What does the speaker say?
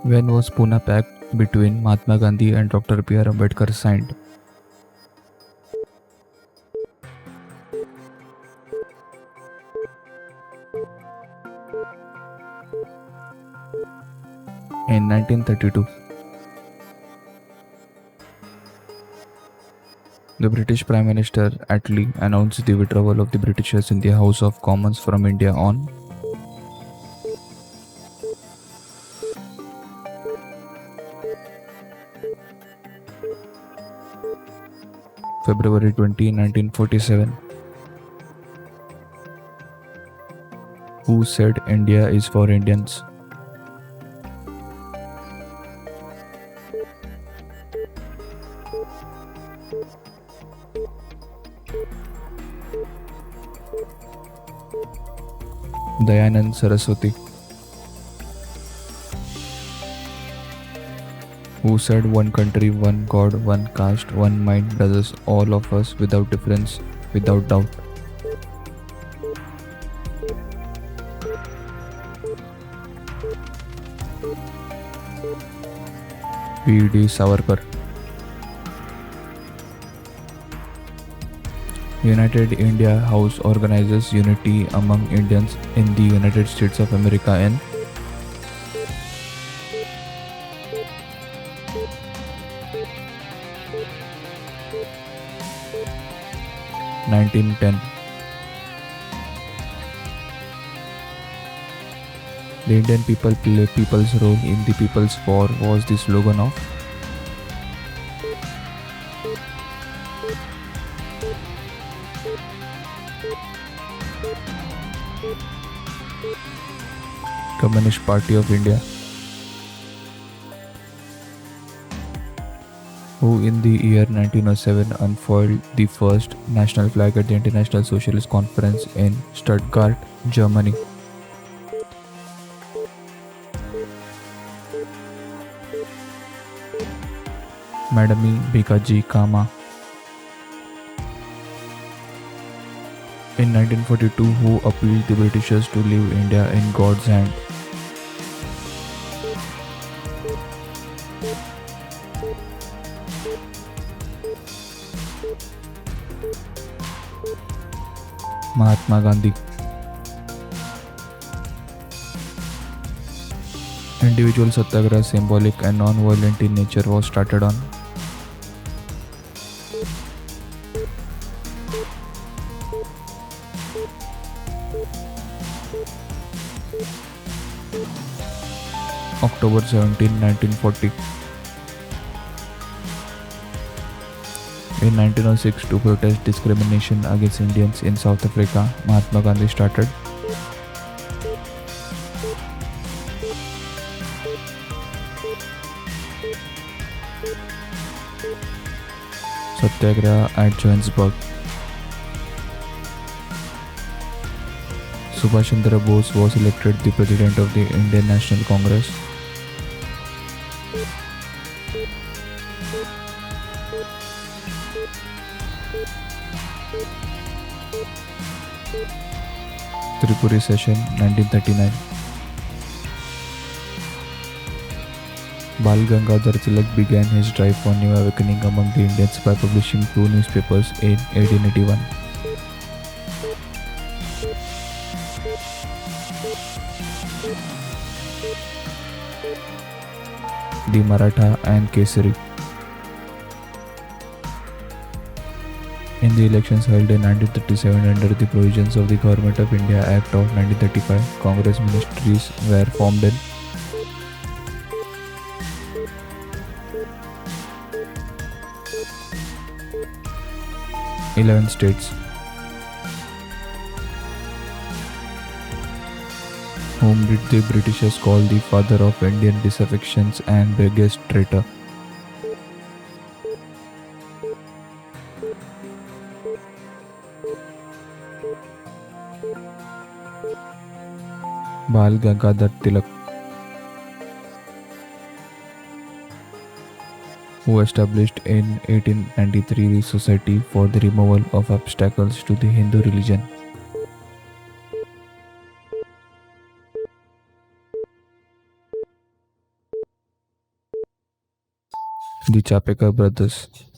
When was Pune Pact between Mahatma Gandhi and Dr. B.R. Ambedkar signed? In 1932. The British Prime Minister Attlee announced the withdrawal of the Britishers in the House of Commons from India on February 20, 1947. Who said India is for Indians? Dayanand Saraswati. Who said one country, one God, one caste, one mind, brothers, all of us without difference, without doubt? V.D. Savarkar. United India House organizes unity among Indians in the United States of America in 1910. The Indian people play people's role in the People's War was the slogan of Communist Party of India. Who in the year 1907 unfurled the first national flag at the International Socialist Conference in Stuttgart, Germany? Madame Bhikaji Kama. In 1942, who appealed the Britishers to leave India in God's hand? Mahatma Gandhi. Individual Satyagraha, symbolic and non-violent in nature, was started on October 17, 1940. In 1906, to protest discrimination against Indians in South Africa, Mahatma Gandhi started Satyagraha at Johannesburg. Subhash Chandra Bose was elected the President of the Indian National Congress. Tripuri Session, 1939. Bal Gangadhar Tilak began his drive for new awakening among the Indians by publishing 2 newspapers in 1881. The Maratha and Kesari. In the elections held in 1937 under the provisions of the Government of India Act of 1935, Congress ministries were formed in 11 states. Whom did the Britishers call the father of Indian disaffections and biggest traitor? Bal Gangadhar Tilak. Who established in 1893 the Society for the Removal of Obstacles to the Hindu Religion? The Chapekar brothers.